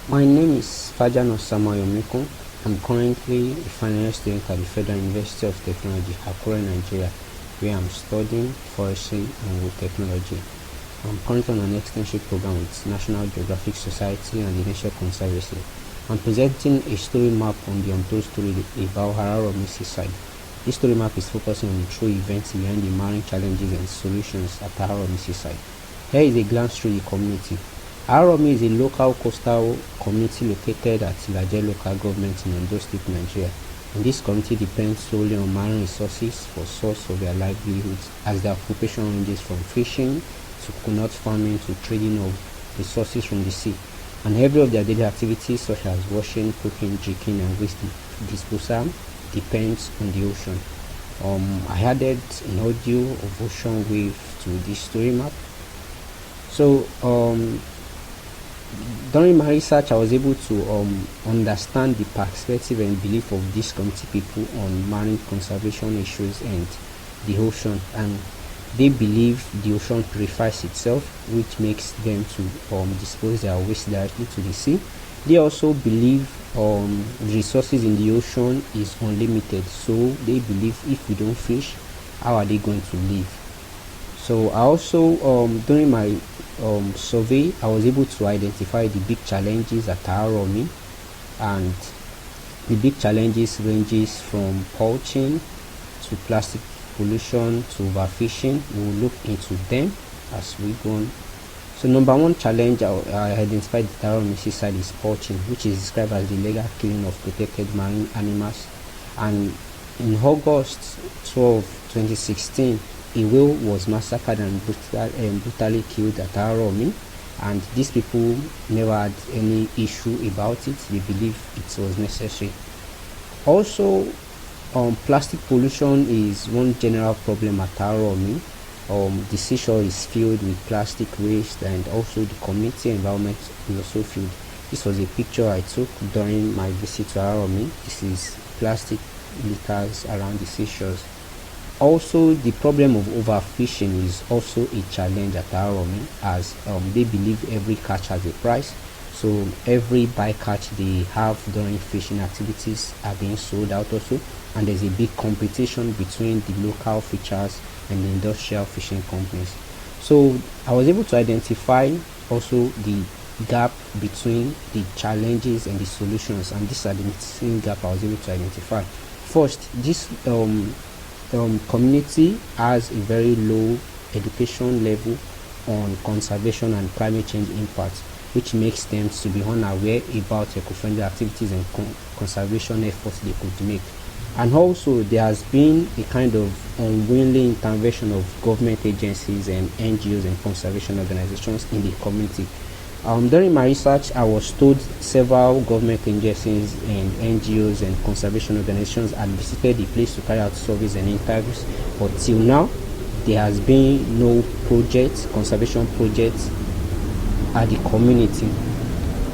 My name is Fajan Osamayomiku. I'm currently a final student at the Federal University of Technology, Akure, Nigeria, where I'm studying forestry and wood technology. I'm currently on an extension program with National Geographic Society and the Nature Conservancy. I'm presenting a story map on the Untold story about Araromi Seaside. This story map is focusing on the true events behind the marine challenges and solutions at Araromi Seaside. Here is a glance through the community. Araromi is a local coastal community located at Ilaje Local Government in Ondo State Nigeria, and this community depends solely on marine resources for source of their livelihoods, as their occupation ranges from fishing to coconut farming to trading of resources from the sea, and every of their daily activities such as washing, cooking, drinking and waste disposal depends on the ocean. I added an audio of ocean wave to this story map. So during my research, I was able to understand the perspective and belief of these community people on marine conservation issues and the ocean, and they believe the ocean purifies itself, which makes them to dispose their waste directly to the sea. They also believe the resources in the ocean is unlimited, so they believe if we don't fish, how are they going to live? So I also during my survey, I was able to identify the big challenges at Araromi, and the big challenges ranges from poaching to plastic pollution to overfishing. We will look into them as we go on. So number one challenge I identified at Araromi Seaside is poaching, which is described as the illegal killing of protected marine animals. And in August 12, 2016, a whale was massacred and brutally killed at Araromi, and these people never had any issue about it. They believe it was necessary. Also, plastic pollution is one general problem at Araromi. The seashore is filled with plastic waste, and also the community environment is also filled. This was a picture I took during my visit to Araromi. This is plastic litters around the seashores. Also, the problem of overfishing is also a challenge at Araromi, as they believe every catch has a price. So every bycatch they have during fishing activities are being sold out also, and there's a big competition between the local fishers and the industrial fishing companies. So I was able to identify also the gap between the challenges and the solutions, and this are the missing gap I was able to identify. First, this community has a very low education level on conservation and climate change impacts, which makes them to be unaware about eco-friendly activities and conservation efforts they could make. And also there has been a kind of unwilling intervention of government agencies and NGOs and conservation organizations in the community. During my research, I was told several government agencies and NGOs and conservation organizations had visited the place to carry out surveys and interviews, but till now there has been no conservation project at the community.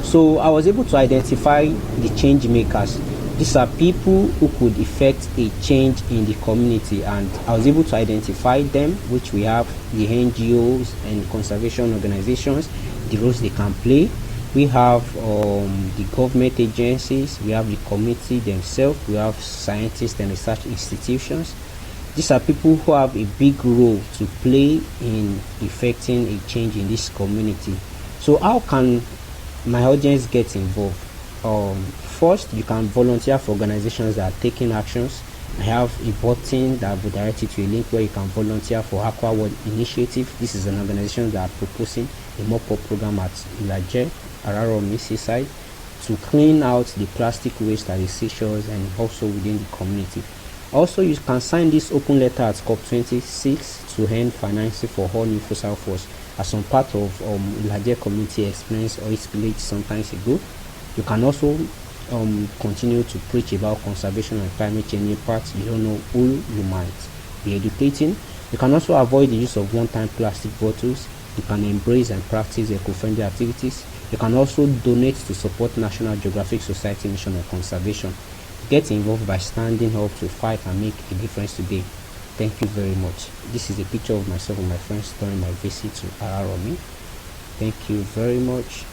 So I was able to identify the change makers. These are people who could effect a change in the community, and I was able to identify them, which we have the NGOs and conservation organizations, the roles they can play. We have the government agencies, we have the community themselves, we have scientists and research institutions. These are people who have a big role to play in effecting a change in this community. So how can my audience get involved? First, you can volunteer for organizations that are taking actions. I have a button that will direct you to a link where you can volunteer for Aqua World Initiative. This is an organization that are proposing a mop-up program at Ilaje, Araromi Seaside, to clean out the plastic waste at the seashores and also within the community. Also, you can sign this open letter at COP26 to earn financing for all new fossil fuels as some part of Ilaje community experience or its village sometimes ago. You can also continue to preach about conservation and climate change impacts. You don't know who you might be educating. You can also avoid the use of one-time plastic bottles. You can embrace and practice eco-friendly activities. You can also donate to support National Geographic Society mission on conservation. Get involved by standing up to fight and make a difference today. Thank you very much. This is a picture of myself and my friends during my visit to Araromi. Thank you very much.